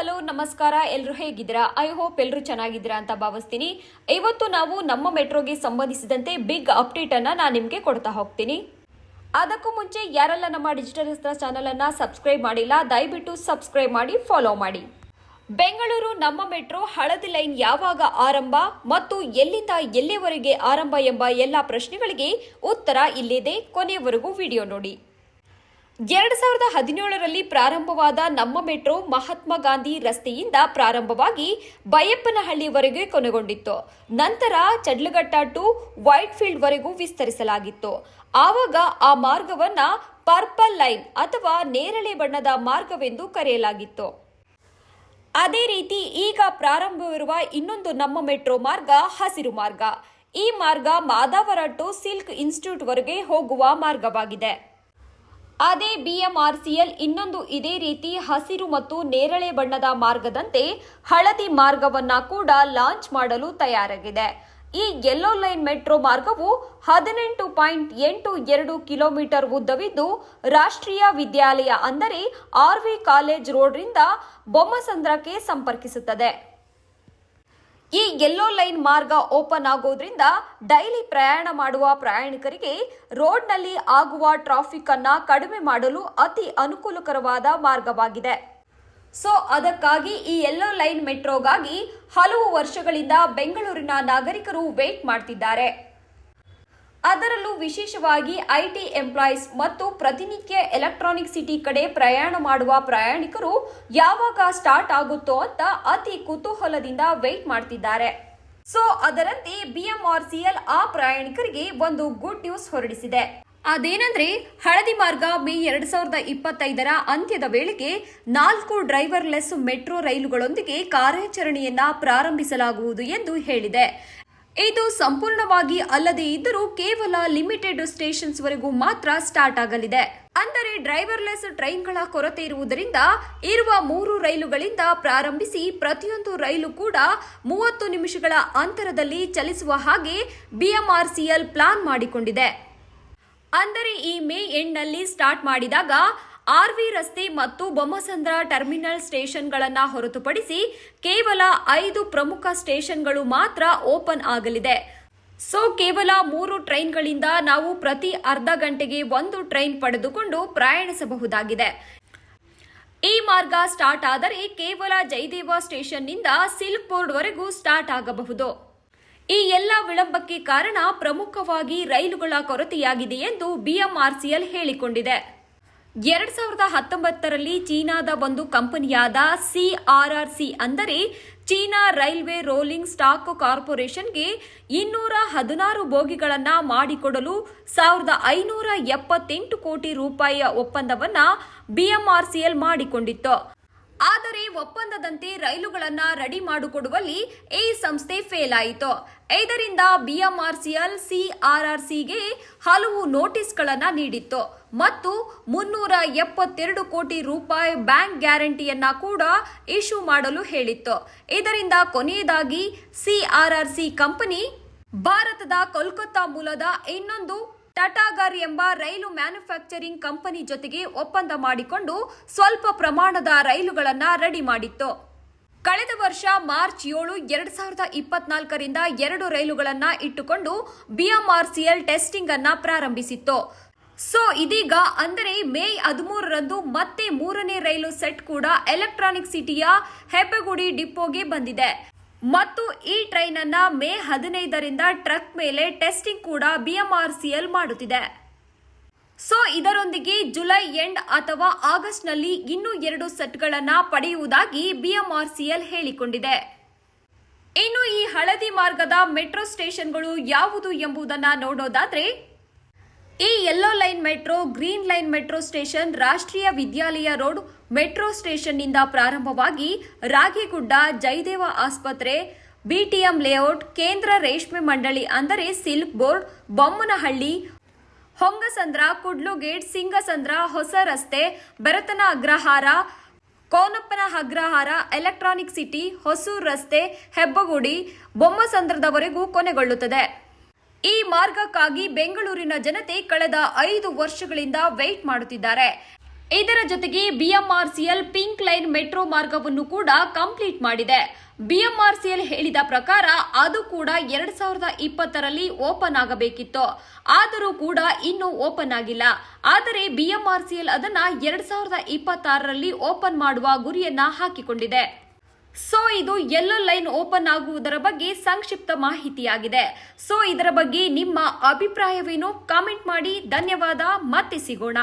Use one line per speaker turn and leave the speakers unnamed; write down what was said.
Hello ನಮಸ್ಕಾರ. ಎಲ್ಲರೂ ಹೇಗಿದ್ದೀರಾ? ಐ ಹೋಪ್ ಎಲ್ಲರೂ ಚೆನ್ನಾಗಿದ್ದೀರಾ ಅಂತ ಭಾವಿಸ್ತೀನಿ. ಇವತ್ತು ನಾವು ನಮ್ಮ ಮೆಟ್ರೋಗೆ ಸಂಬಂಧಿಸಿದಂತೆ ಬಿಗ್ ಅಪ್ಡೇಟ್ ಅನ್ನ ನಾನು ನಿಮಗೆ ಕೊಡ್ತಾ ಹೋಗ್ತೀನಿ. ಅದಕ್ಕೂ ಮುಂಚೆ ಯಾರೆಲ್ಲ ನಮ್ಮ ಡಿಜಿಟಲ್ ಹಸ್ತ್ರ ಚಾನೆಲ್ ಅನ್ನ ಸಬ್ಸ್ಕ್ರೈಬ್ ಮಾಡಿಲ್ಲ, ದಯವಿಟ್ಟು ಸಬ್ಸ್ಕ್ರೈಬ್ ಮಾಡಿ, ಫಾಲೋ ಮಾಡಿ. ಬೆಂಗಳೂರು ನಮ್ಮ ಮೆಟ್ರೋ ಹಳದಿ ಲೈನ್ ಯಾವಾಗ ಆರಂಭ ಮತ್ತು ಎಲ್ಲಿಂದ ಎಲ್ಲಿವರೆಗೆ ಆರಂಭ ಎಂಬ ಎಲ್ಲ ಪ್ರಶ್ನೆಗಳಿಗೆ ಉತ್ತರ ಇಲ್ಲಿದೆ. ಕೊನೆಯವರೆಗೂ ವಿಡಿಯೋ ನೋಡಿ. 2017ರಲ್ಲಿ ಪ್ರಾರಂಭವಾದ ನಮ್ಮ ಮೆಟ್ರೋ ಮಹಾತ್ಮ ಗಾಂಧಿ ರಸ್ತೆಯಿಂದ ಪ್ರಾರಂಭವಾಗಿ ಬೈಯಪ್ಪನಹಳ್ಳಿವರೆಗೆ ಕೊನೆಗೊಂಡಿತ್ತು. ನಂತರ ಚಡ್ಲಘಟ್ಟ ಟು ವೈಟ್ ಫೀಲ್ಡ್ ವರೆಗೂ ವಿಸ್ತರಿಸಲಾಗಿತ್ತು. ಆವಾಗ ಆ ಮಾರ್ಗವನ್ನ ಪರ್ಪಲ್ ಲೈನ್ ಅಥವಾ ನೇರಳೆ ಬಣ್ಣದ ಮಾರ್ಗವೆಂದು ಕರೆಯಲಾಗಿತ್ತು. ಅದೇ ರೀತಿ ಈಗ ಪ್ರಾರಂಭವಿರುವ ಇನ್ನೊಂದು ನಮ್ಮ ಮೆಟ್ರೋ ಮಾರ್ಗ ಹಸಿರು ಮಾರ್ಗ. ಈ ಮಾರ್ಗ ಮಾದಾವರ ಟು ಸಿಲ್ಕ್ ಇನ್ಸ್ಟಿಟ್ಯೂಟ್ ವರೆಗೆ ಹೋಗುವ ಮಾರ್ಗವಾಗಿದೆ. ಅದೇ BMRCL ಇನ್ನೊಂದು ಇದೇ ರೀತಿ ಹಸಿರು ಮತ್ತು ನೇರಳೆ ಬಣ್ಣದ ಮಾರ್ಗದಂತೆ ಹಳದಿ ಮಾರ್ಗವನ್ನ ಕೂಡ ಲಾಂಚ್ ಮಾಡಲು ತಯಾರಾಗಿದೆ. ಈ ಯೆಲ್ಲೋ ಲೈನ್ ಮೆಟ್ರೋ ಮಾರ್ಗವು 18.82 ಕಿಲೋಮೀಟರ್ ಉದ್ದವಿದ್ದು ರಾಷ್ಟ್ರೀಯ ವಿದ್ಯಾಲಯ ಅಂದರೆ RV ಕಾಲೇಜ್ ರೋಡ್ರಿಂದ ಬೊಮ್ಮಸಂದ್ರಕ್ಕೆ ಸಂಪರ್ಕಿಸುತ್ತದೆ. ಈ ಯೆಲ್ಲೋ ಲೈನ್ ಮಾರ್ಗ ಓಪನ್ ಆಗೋದ್ರಿಂದ ಡೈಲಿ ಪ್ರಯಾಣ ಮಾಡುವ ಪ್ರಯಾಣಿಕರಿಗೆ ರೋಡ್ನಲ್ಲಿ ಆಗುವ ಟ್ರಾಫಿಕ್ ಅನ್ನ ಕಡಿಮೆ ಮಾಡಲು ಅತಿ ಅನುಕೂಲಕರವಾದ ಮಾರ್ಗವಾಗಿದೆ. ಅದಕ್ಕಾಗಿ ಈ ಯೆಲ್ಲೋ ಲೈನ್ ಮೆಟ್ರೋಗಾಗಿ ಹಲವು ವರ್ಷಗಳಿಂದ ಬೆಂಗಳೂರಿನ ನಾಗರಿಕರು ವೇಟ್ ಮಾಡ್ತಿದ್ದಾರೆ. ಅದರಲ್ಲೂ ವಿಶೇಷವಾಗಿ IT ಎಂಪ್ಲಾಯೀಸ್ ಮತ್ತು ಪ್ರತಿನಿತ್ಯ ಎಲೆಕ್ಟ್ರಾನಿಕ್ ಸಿಟಿ ಕಡೆ ಪ್ರಯಾಣ ಮಾಡುವ ಪ್ರಯಾಣಿಕರು ಯಾವಾಗ ಸ್ಟಾರ್ಟ್ ಆಗುತ್ತೋ ಅಂತ ಅತಿ ಕುತೂಹಲದಿಂದ ವೇಟ್ ಮಾಡ್ತಿದ್ದಾರೆ. ಅದರಂತೆ BMRCL ಆ ಪ್ರಯಾಣಿಕರಿಗೆ ಒಂದು ಗುಡ್ ನ್ಯೂಸ್ ಹೊರಡಿಸಿದೆ. ಅದೇನೆಂದ್ರೆ ಹಳದಿ ಮಾರ್ಗ ಮೇ 2025ರ ಅಂತ್ಯದ ವೇಳೆಗೆ 4 ಡ್ರೈವರ್ಲೆಸ್ ಮೆಟ್ರೋ ರೈಲುಗಳೊಂದಿಗೆ ಕಾರ್ಯಾಚರಣೆಯನ್ನ ಪ್ರಾರಂಭಿಸಲಾಗುವುದು ಎಂದು ಹೇಳಿದೆ. ಇದು ಸಂಪೂರ್ಣವಾಗಿ ಅಲ್ಲದೇ ಇದ್ದರೂ ಕೇವಲ ಲಿಮಿಟೆಡ್ ಸ್ಟೇಷನ್ಸ್ ವರೆಗೂ ಮಾತ್ರ ಸ್ಟಾರ್ಟ್ ಆಗಲಿದೆ. ಅಂದರೆ ಡ್ರೈವರ್ಲೆಸ್ ಟ್ರೈನ್ಗಳ ಕೊರತೆ ಇರುವುದರಿಂದ ಇರುವ 3 ರೈಲುಗಳಿಂದ ಪ್ರಾರಂಭಿಸಿ ಪ್ರತಿಯೊಂದು ರೈಲು ಕೂಡ 30 ನಿಮಿಷಗಳ ಅಂತರದಲ್ಲಿ ಚಲಿಸುವ ಹಾಗೆ BMRCL ಪ್ಲಾನ್ ಮಾಡಿಕೊಂಡಿದೆ. ಅಂದರೆ ಈ ಮೇ ಎಂಡ್ನಲ್ಲಿ ಸ್ಟಾರ್ಟ್ ಮಾಡಿದಾಗ RV ರಸ್ತೆ ಮತ್ತು ಬೊಮ್ಮಸಂದ್ರ ಟರ್ಮಿನಲ್ ಸ್ಟೇಷನ್ಗಳನ್ನು ಹೊರತುಪಡಿಸಿ ಕೇವಲ 5 ಪ್ರಮುಖ ಸ್ಟೇಷನ್ಗಳು ಮಾತ್ರ ಓಪನ್ ಆಗಲಿದೆ. ಕೇವಲ 3 ಟ್ರೈನ್ಗಳಿಂದ ನಾವು ಪ್ರತಿ ಅರ್ಧ ಗಂಟೆಗೆ 1 ಟ್ರೈನ್ ಪಡೆದುಕೊಂಡು ಪ್ರಯಾಣಿಸಬಹುದಾಗಿದೆ. ಈ ಮಾರ್ಗ ಸ್ಟಾರ್ಟ್ ಆದರೆ ಕೇವಲ ಜಯದೇವ ಸ್ಟೇಷನ್ನಿಂದ ಸಿಲ್ಕ್ ಬೋರ್ಡ್ ವರೆಗೂ ಸ್ಟಾರ್ಟ್ ಆಗಬಹುದು. ಈ ಎಲ್ಲ ವಿಳಂಬಕ್ಕೆ ಕಾರಣ ಪ್ರಮುಖವಾಗಿ ರೈಲುಗಳ ಕೊರತೆಯಾಗಿದೆ ಎಂದು BMRCL ಹೇಳಿಕೊಂಡಿದೆ. 2019ರಲ್ಲಿ ಚೀನಾದ ಒಂದು ಕಂಪನಿಯಾದ CRRC ಅಂದರೆ ಚೀನಾ ರೈಲ್ವೆ ರೋಲಿಂಗ್ ಸ್ಟಾಕ್ ಕಾರ್ಪೊರೇಷನ್ಗೆ 216 ಬೋಗಿಗಳನ್ನು ಮಾಡಿಕೊಡಲು 1578 ಕೋಟಿ ರೂಪಾಯಿಯ ಒಪ್ಪಂದವನ್ನ BMRCL ಮಾಡಿಕೊಂಡಿತ್ತು. ಆದರೆ ಒಪ್ಪಂದದಂತೆ ರೈಲುಗಳನ್ನು ರೆಡಿ ಮಾಡಿಕೊಡುವಲ್ಲಿ ಈ ಸಂಸ್ಥೆ ಫೇಲ್ ಆಯಿತು. ಇದರಿಂದ BMRCL CRRCಗೆ ಹಲವು ನೋಟಿಸ್ಗಳನ್ನು ನೀಡಿತ್ತು ಮತ್ತು 372 ಕೋಟಿ ರೂಪಾಯಿ ಬ್ಯಾಂಕ್ ಗ್ಯಾರಂಟಿಯನ್ನ ಕೂಡ ಇಶ್ಯೂ ಮಾಡಲು ಹೇಳಿತ್ತು. ಇದರಿಂದ ಕೊನೆಯದಾಗಿ CRRC ಕಂಪನಿ ಭಾರತದ ಕೋಲ್ಕತ್ತಾ ಮೂಲದ ಇನ್ನೊಂದು ಟಾಟಾಗರ್ ಎಂಬ ರೈಲು ಮ್ಯಾನುಫ್ಯಾಕ್ಚರಿಂಗ್ ಕಂಪನಿ ಜೊತೆಗೆ ಒಪ್ಪಂದ ಮಾಡಿಕೊಂಡು ಸ್ವಲ್ಪ ಪ್ರಮಾಣದ ರೈಲುಗಳನ್ನು ರೆಡಿ ಮಾಡಿತ್ತು. ಕಳೆದ ವರ್ಷ ಮಾರ್ಚ್ 7, 2024ರಿಂದ 2 ರೈಲುಗಳನ್ನು ಇಟ್ಟುಕೊಂಡು BMRCL ಟೆಸ್ಟಿಂಗ್ ಅನ್ನ ಪ್ರಾರಂಭಿಸಿತ್ತು. ಇದೀಗ ಅಂದರೆ ಮೇ 13ರಂದು ಮತ್ತೆ 3ನೇ ರೈಲು ಸೆಟ್ ಕೂಡ ಎಲೆಕ್ಟ್ರಾನಿಕ್ ಸಿಟಿಯ ಹೆಬ್ಬಗುಡಿ ಡಿಪೋಗೆ ಬಂದಿದೆ ಮತ್ತು ಈ ಟ್ರೈನ್ ಅನ್ನ ಮೇ 15ರಿಂದ ಟ್ರಕ್ ಮೇಲೆ ಟೆಸ್ಟಿಂಗ್ ಕೂಡ BMRCL ಮಾಡುತ್ತಿದೆ. ಇದರೊಂದಿಗೆ ಜುಲೈ ಎಂಡ್ ಅಥವಾ ಆಗಸ್ಟ್ನಲ್ಲಿ ಇನ್ನೂ 2 ಸೆಟ್ಗಳನ್ನು ಪಡೆಯುವುದಾಗಿ BMRCL ಹೇಳಿಕೊಂಡಿದೆ. ಇನ್ನು ಈ ಹಳದಿ ಮಾರ್ಗದ ಮೆಟ್ರೋ ಸ್ಟೇಷನ್ಗಳು ಯಾವುದು ಎಂಬುದನ್ನು ನೋಡೋದಾದ್ರೆ ಈ yellow line metro, green line metro station ರಾಷ್ಟ್ರೀಯ ವಿದ್ಯಾಲಯ ರೋಡ್ ಮೆಟ್ರೋ ಸ್ಟೇಷನ್ನಿಂದ ಪ್ರಾರಂಭವಾಗಿ ರಾಗಿಗುಡ್ಡ, ಜಯದೇವ ಆಸ್ಪತ್ರೆ, BTM ಲೇಔಟ್, ಕೇಂದ್ರ ರೇಷ್ಮೆ ಮಂಡಳಿ ಅಂದರೆ ಸಿಲ್ಕ್ ಬೋರ್ಡ್, ಬೊಮ್ಮನಹಳ್ಳಿ, ಹೊಂಗಸಂದ್ರ, ಕುಡ್ಲುಗೇಟ್, ಸಿಂಗಸಂದ್ರ, ಹೊಸ ರಸ್ತೆ, ಬೆರತನ ಅಗ್ರಹಾರ, ಕೋನಪ್ಪನ ಅಗ್ರಹಾರ, ಎಲೆಕ್ಟ್ರಾನಿಕ್ ಸಿಟಿ, ಹೊಸೂರು ರಸ್ತೆ, ಹೆಬ್ಬಗುಡಿ, ಬೊಮ್ಮಸಂದ್ರದವರೆಗೂ ಕೊನೆಗೊಳ್ಳುತ್ತದೆ. ಈ ಮಾರ್ಗಕ್ಕಾಗಿ ಬೆಂಗಳೂರಿನ ಜನತೆ ಕಳೆದ 5 ವರ್ಷಗಳಿಂದ ವೇಟ್ ಮಾಡುತ್ತಿದ್ದಾರೆ. ಇದರ ಜೊತೆಗೆ ಬಿಎಂಆರ್ಸಿಎಲ್ ಪಿಂಕ್ ಲೈನ್ ಮೆಟ್ರೋ ಮಾರ್ಗವನ್ನು ಕೂಡ ಕಂಪ್ಲೀಟ್ ಮಾಡಿದೆ. ಬಿಎಂಆರ್ಸಿಎಲ್ ಹೇಳಿದ ಪ್ರಕಾರ ಅದು ಕೂಡ 2020ರಲ್ಲಿ ಓಪನ್ ಆಗಬೇಕಿತ್ತು. ಆದರೂ ಕೂಡ ಇನ್ನೂ ಓಪನ್ ಆಗಿಲ್ಲ. ಆದರೆ ಬಿಎಂಆರ್ಸಿಎಲ್ ಅದನ್ನ 2026ರಲ್ಲಿ ಓಪನ್ ಮಾಡುವ ಗುರಿಯನ್ನ ಹಾಕಿಕೊಂಡಿದೆ. ಸೊ ಇದು ಯೆಲ್ಲೋ ಲೈನ್ ಓಪನ್ ಆಗುವುದರ ಬಗ್ಗೆ ಸಂಕ್ಷಿಪ್ತ ಮಾಹಿತಿಯಾಗಿದೆ. ಸೊ ಇದರ ಬಗ್ಗೆ ನಿಮ್ಮ ಅಭಿಪ್ರಾಯವೇನು? ಕಾಮೆಂಟ್ ಮಾಡಿ. ಧನ್ಯವಾದ. ಮತ್ತೆ ಸಿಗೋಣ.